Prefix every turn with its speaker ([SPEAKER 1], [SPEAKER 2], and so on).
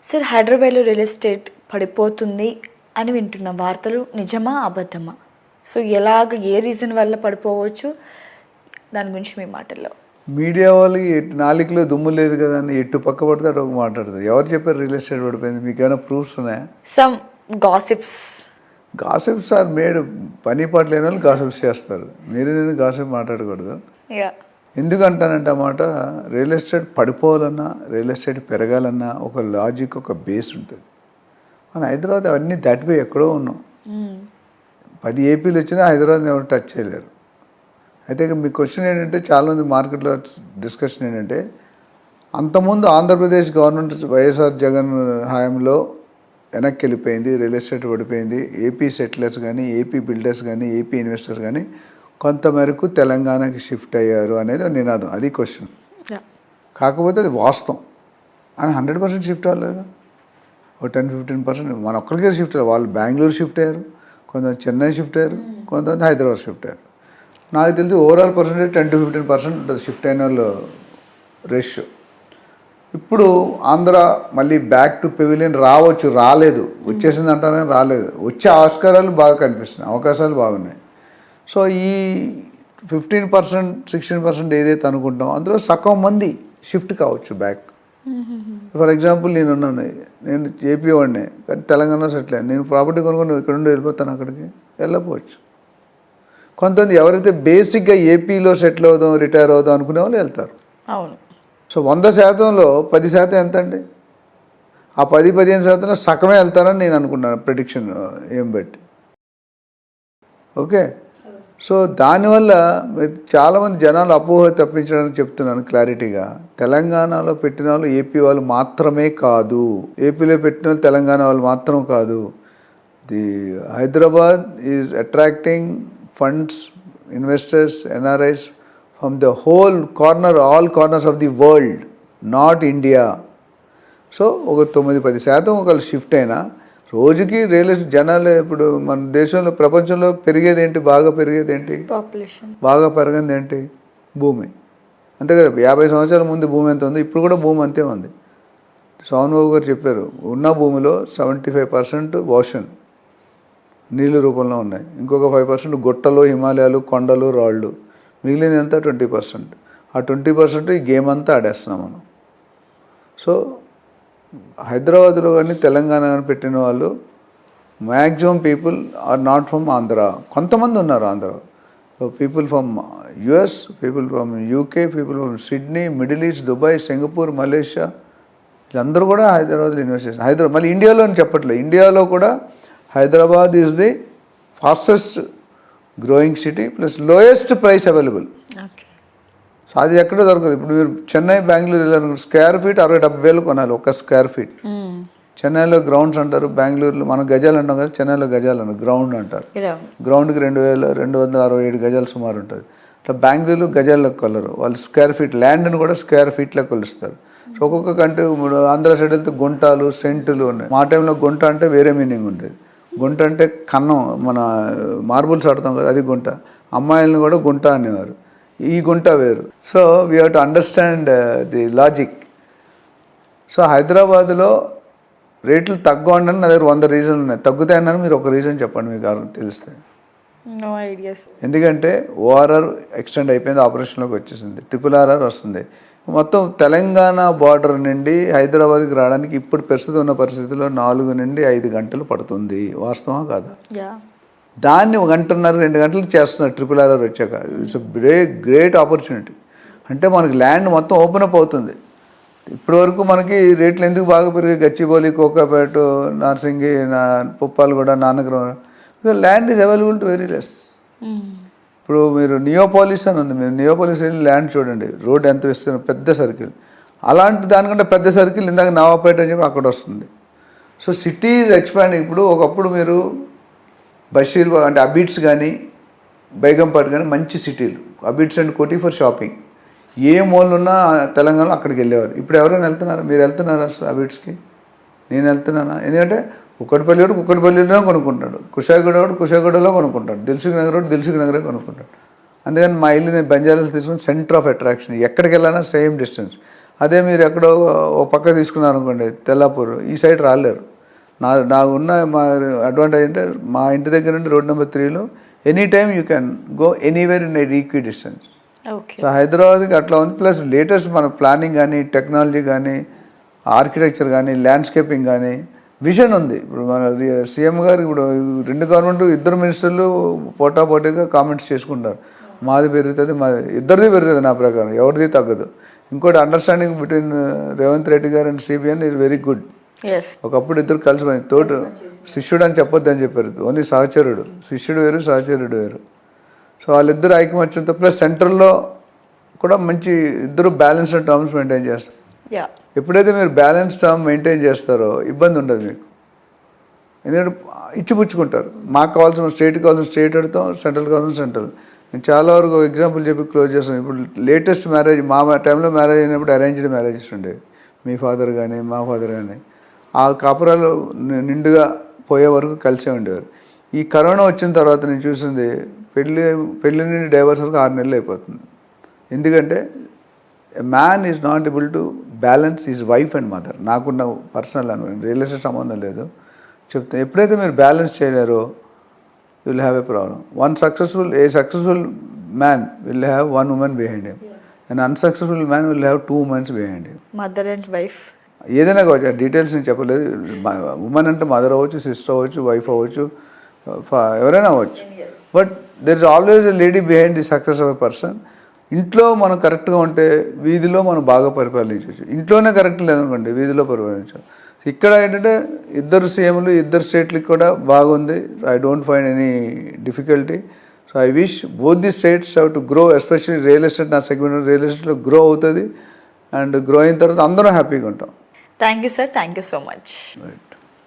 [SPEAKER 1] Sir, హైదరాబాద్లో real estate పడిపోతుంది అని వింటున్న వార్తలు నిజమా అబద్ధమా? సో ఏ రీజన్ వల్ల పడిపోవచ్చు, దాని గురించి మీ మాటల్లో.
[SPEAKER 2] మీడియా వాళ్ళకి నాలుగులో దుమ్ము లేదు కదా అని ఎట్టు పక్క పడితే అటు ఒక మాట్లాడుతుంది. ఎవరు చెప్పారు రియల్ ఎస్టేట్ పడిపోయింది? మీకు ఏమైనా ప్రూఫ్స్ ఉన్నాయా?
[SPEAKER 1] Some gossips.
[SPEAKER 2] Gossips are made. పని పాట లేని వాళ్ళు గాసిప్స్ చేస్తారు. నేను గాసిప్ మాట్లాడకూడదు. ఎందుకు అంటానంటే అన్నమాట, రియల్ ఎస్టేట్ పడిపోవాలన్నా రియల్ ఎస్టేట్ పెరగాలన్నా ఒక లాజిక్, ఒక బేస్ ఉంటుంది. మన హైదరాబాద్ అవన్నీ దాటిపోయి ఎక్కడో ఉన్నాం. 10 ఏపీలు వచ్చినా హైదరాబాద్ని ఎవరు టచ్ చేయలేరు. అయితే ఇక్కడ మీ క్వశ్చన్ ఏంటంటే, చాలామంది మార్కెట్లో డిస్కషన్ ఏంటంటే, అంతకుముందు ఆంధ్రప్రదేశ్ గవర్నమెంట్ వైఎస్ఆర్ జగన్ హయాంలో వెనక్కి వెళ్ళిపోయింది, రియల్ ఎస్టేట్ పడిపోయింది, ఏపీ సెటిలర్స్ కానీ, ఏపీ బిల్డర్స్ కానీ, ఏపీ ఇన్వెస్టర్స్ కానీ కొంతమేరకు తెలంగాణకి షిఫ్ట్ అయ్యారు అనేది నినాదం. అది క్వశ్చన్. కాకపోతే అది వాస్తవం. అని 100% షిఫ్ట్ అవ్వలేదు. ఒక 10-15% మన ఒక్కరికే షిఫ్ట్ అయ్యారు. వాళ్ళు బెంగళూరు షిఫ్ట్ అయ్యారు, కొంతమంది చెన్నై షిఫ్ట్ అయ్యారు, కొంతమంది హైదరాబాద్ షిఫ్ట్ అయ్యారు. నాకు తెలిసి ఓవరాల్ పర్సెంటేజ్ 10-15% ఉంటుంది షిఫ్ట్ అయిన వాళ్ళు రేషియో. ఇప్పుడు ఆంధ్ర మళ్ళీ బ్యాక్ టు పెవిలియన్ రావచ్చు, రాలేదు, వచ్చేసింది అంటారని రాలేదు. వచ్చే ఆస్కారాలు బాగా కనిపిస్తున్నాయి, అవకాశాలు బాగున్నాయి. సో ఈ 15%, 16% ఏదైతే అనుకుంటామో అందులో సగం మంది షిఫ్ట్ కావచ్చు బ్యాక్. ఫర్ ఎగ్జాంపుల్ నేను ఏపీ వాడినే, కానీ తెలంగాణలో సెటిల్ అయ్యాను. నేను ప్రాపర్టీ కొనుక్కొని ఇక్కడ నుండి వెళ్ళిపోతాను, అక్కడికి వెళ్ళకపోవచ్చు. కొంతమంది ఎవరైతే బేసిక్గా ఏపీలో సెటిల్ అవుదాం, రిటైర్ అవుదాం అనుకునే వాళ్ళు వెళ్తారు.
[SPEAKER 1] అవును.
[SPEAKER 2] సో 100%లో 10% ఎంత అండి? ఆ 10-15% సగమే వెళ్తారని నేను అనుకున్నాను, ప్రిడిక్షన్ ఏం బట్టి. ఓకే. సో దానివల్ల చాలామంది జనాలు అపోహ తప్పించడానికి చెప్తున్నాను క్లారిటీగా. తెలంగాణలో పెట్టిన వాళ్ళు ఏపీ వాళ్ళు మాత్రమే కాదు, ఏపీలో పెట్టిన వాళ్ళు తెలంగాణ వాళ్ళు మాత్రం కాదు. The Hyderabad is attracting funds, investors, NRIs from the whole corner, all corners of the world, not India. So ఒక 9-10% ఒకళ్ళు షిఫ్ట్ అయినా రోజుకి జనాలు ఇప్పుడు మన దేశంలో, ప్రపంచంలో పెరిగేది ఏంటి? బాగా పెరిగేది ఏంటి?
[SPEAKER 1] పాపులేషన్.
[SPEAKER 2] బాగా పెరగంది ఏంటి? భూమి. అంతే కదా. 50 సంవత్సరాల ముందు భూమి ఎంత ఉంది, ఇప్పుడు కూడా భూమి అంతే ఉంది. సోమన్ బాబు గారు చెప్పారు, ఉన్న భూమిలో 75% ఓషన్, నీళ్ళ రూపంలో ఉన్నాయి. ఇంకొక 5% గుట్టలు, హిమాలయాలు, కొండలు, రాళ్ళు. మిగిలింది ఎంత? 20%. ఆ 20% ఈ గేమ్ అంతా ఆడేస్తున్నాం మనం. సో హైదరాబాద్లో కానీ తెలంగాణ కానీ పెట్టిన వాళ్ళు maximum people are not from Andhra. కొంతమంది ఉన్నారు Andhra. So people from US, people from UK, people from Sydney, Middle East, Dubai, Singapore, Malaysia, వీళ్ళందరూ కూడా హైదరాబాద్లో ఇన్వెస్ట్ చేస్తారు. హైదరాబాద్ మళ్ళీ ఇండియాలో అని చెప్పట్లేదు, ఇండియాలో కూడా Hyderabad is the fastest growing city plus lowest price available. So అది ఎక్కడో దొరకదు. ఇప్పుడు మీరు చెన్నై, బెంగళూరు వెళ్ళారు, స్క్వేర్ ఫీట్ 60-70 కొనాలి, ఒక స్క్వేర్ ఫీట్. చెన్నైలో గ్రౌండ్స్ అంటారు, బెంగళూరులో మనం గజాలు అంటాం కదా, చెన్నైలో గజాలు అంటారు, గ్రౌండ్ అంటారు. గ్రౌండ్కి 2267 గజాలు సుమారు ఉంటుంది. ఇట్లా బెంగళూరు గజాల్లో కొలరు వాళ్ళు, స్క్వేర్ ఫీట్ ల్యాండ్ని కూడా స్క్వేర్ ఫీట్లో కొలుస్తారు. సో ఒక్కొక్క కంట్రీ, ఆంధ్ర సైడ్ వెళ్తే గుంటాలు, సెంటులు ఉన్నాయి. మా టైంలో గుంట అంటే వేరే మీనింగ్ ఉండేది. గుంట అంటే కన్నం, మన మార్బుల్స్ ఆడతాం కదా, అది గుంట. అమ్మాయిలను కూడా గుంట అనేవారు, ఈ గుంట వేరు. So we have to understand the logic. So హైదరాబాద్లో రేట్లు తక్కువ ఉండని నా దగ్గర 100 రీజన్లు ఉన్నాయి. తగ్గుతాయని మీరు ఒక రీజన్ చెప్పండి, మీకు తెలిస్తే.
[SPEAKER 1] No ideas.
[SPEAKER 2] ఎందుకంటే ఓఆర్ఆర్ ఎక్స్టెండ్ అయిపోయింది, ఆపరేషన్లోకి వచ్చేసింది, RRR వస్తుంది. మొత్తం తెలంగాణ బార్డర్ నుండి హైదరాబాద్కి రావడానికి ఇప్పుడు ప్రస్తుతం ఉన్న పరిస్థితుల్లో 4 నుండి 5 గంటలు పడుతుంది. వాస్తవా కాదా? దాన్ని 1 గంటన్నర 2 గంటలు చేస్తున్నారు RRR వచ్చాక. It's great opportunity. అంటే మనకి ల్యాండ్ మొత్తం ఓపెన్ అప్ అవుతుంది. ఇప్పటి వరకు మనకి రేట్లు ఎందుకు బాగా పెరిగాయి? Gachibowli, Kokapet, Narsingi, Puppalaguda, Nanakram, land is available to very less. ఇప్పుడు మీరు నియోపాలిస్ అని ఉంది, మీరు నియోపాలిస్ వెళ్ళి ల్యాండ్ చూడండి, రోడ్ ఎంత ఇస్తున్నారు, పెద్ద సర్కిల్. అలాంటి దానికంటే పెద్ద సర్కిల్ ఇందాక నవాపేట అని చెప్పి అక్కడ వస్తుంది. So city is expanding. ఇప్పుడు ఒకప్పుడు మీరు బషీర్బాగ్ అంటే అబిడ్స్ కానీ, బేగంపేట కానీ మంచి సిటీలు. అబిడ్స్ అండ్ కోటి ఫర్ షాపింగ్. ఏ మూలన ఉన్నా తెలంగాణలో అక్కడికి వెళ్ళేవారు. ఇప్పుడు ఎవరైనా వెళ్తున్నారా? మీరు వెళ్తున్నారా అసలు అబిడ్స్కి? నేను వెళ్తున్నానా? ఎందుకంటే కుక్కటిపల్లిలో కొనుక్కుంటాడు, కుషాయిగూడలో కొనుక్కుంటాడు, దిల్సుఖ్ నగరే కొనుక్కుంటాడు. అందుకని మా ఇల్లు నేను బంజారాస్ తీసుకుని సెంటర్ ఆఫ్ అట్రాక్షన్. ఎక్కడికి వెళ్ళాలన్నా సేమ్ డిస్టెన్స్. అదే మీరు ఎక్కడో ఓ పక్క తీసుకున్నారు అనుకోండి తెల్లాపూర్, ఈ సైడ్ రాలేరు. నాకు ఉన్న మా అడ్వాంటేజ్ అంటే మా ఇంటి దగ్గర నుండి రోడ్ నెంబర్ 3లో any time you can go anywhere in equidistance.
[SPEAKER 1] Okay.
[SPEAKER 2] So హైదరాబాద్కి అట్లా ఉంది. ప్లస్ లేటెస్ట్ మన ప్లానింగ్ కానీ, టెక్నాలజీ కానీ, ఆర్కిటెక్చర్ కానీ, ల్యాండ్స్కేపింగ్ కానీ విజన్ ఉంది. ఇప్పుడు మన సీఎం గారు ఇప్పుడు 2 గవర్నమెంట్ 2 మినిస్టర్లు పోటాపోటీగా కామెంట్స్ చేసుకుంటారు. మాది పెరుగుతుంది, మాది ఇద్దరిది పెరుగుతుంది నా ప్రకారం, ఎవరిది తగ్గదు. ఇంకోటి అండర్స్టాండింగ్ బిట్వీన్ రేవంత్ రెడ్డి గారు and CBN is very good. ఒకప్పుడు ఇద్దరు కలిసి తోడు శిష్యుడు అని చెప్పొద్దు అని చెప్పారు, ఓన్లీ సహచరుడు. శిష్యుడు వేరు, సహచరుడు వేరు. సో వాళ్ళిద్దరు ఐకమత్యంతో ప్లస్ సెంట్రల్లో కూడా మంచి ఇద్దరు బ్యాలెన్స్డ్ టర్మ్స్ మెయింటైన్ చేస్తారు. ఎప్పుడైతే మీరు బ్యాలెన్స్ టర్మ్ మెయింటైన్ చేస్తారో ఇబ్బంది ఉండదు మీకు. ఎందుకంటే ఇచ్చిపుచ్చుకుంటారు. మాకు కావాల్సిన స్టేట్కి కావాల్సిన స్టేట్ అడుగుతాం, సెంట్రల్ కావాల్సిన సెంట్రల్. నేను చాలా వరకు ఎగ్జాంపుల్ చెప్పి క్లోజ్ చేస్తాను. ఇప్పుడు లేటెస్ట్ మ్యారేజ్ మా టైంలో మ్యారేజ్ అయినప్పుడు అరేంజ్డ్ మ్యారేజెస్ ఉండేవి. మీ ఫాదర్ కానీ మా ఫాదర్ కానీ ఆ కాపురాలు నిండుగా పోయే వరకు కలిసే ఉండేవారు. ఈ కరోనా వచ్చిన తర్వాత నేను చూసింది పెళ్ళి నుండి డైవర్స్ వరకు 6 నెలలు అయిపోతుంది. ఎందుకంటే man is not able to balance his wife and mother. నాకున్న పర్సనల్ రిలేషన్ సంబంధం లేదు చెప్తాను. ఎప్పుడైతే మీరు బ్యాలెన్స్ చేయలేరో you will have a problem. A successful man will have 1 woman behind him. An unsuccessful man will have 2 women behind him.
[SPEAKER 1] Mother and wife
[SPEAKER 2] ఏదైనా కావచ్చు, ఆ డీటెయిల్స్ నేను చెప్పలేదు. ఉమెన్ అంటే మదర్ అవ్వచ్చు, సిస్టర్ అవ్వచ్చు, వైఫ్ అవ్వచ్చు, ఎవరైనా అవ్వచ్చు. But there is always a lady behind the success of a person. ఇంట్లో మనం కరెక్ట్గా ఉంటే వీధిలో మనం బాగా పరిపాలించవచ్చు. ఇంట్లోనే కరెక్ట్ లేదనుకోండి వీధిలో పరిపాలించాలి. ఇక్కడ ఏంటంటే ఇద్దరు సీఎంలు 2 స్టేట్లకి కూడా బాగుంది. I don't find any difficulty. So I wish both the states have to grow, especially real estate. నా సెగ్మెంట్ రియల్ ఎస్టేట్లో గ్రో అవుతుంది. అండ్ గ్రో అయిన తర్వాత అందరం హ్యాపీగా ఉంటాం.
[SPEAKER 1] Thank you sir, thank you so much.
[SPEAKER 2] Right.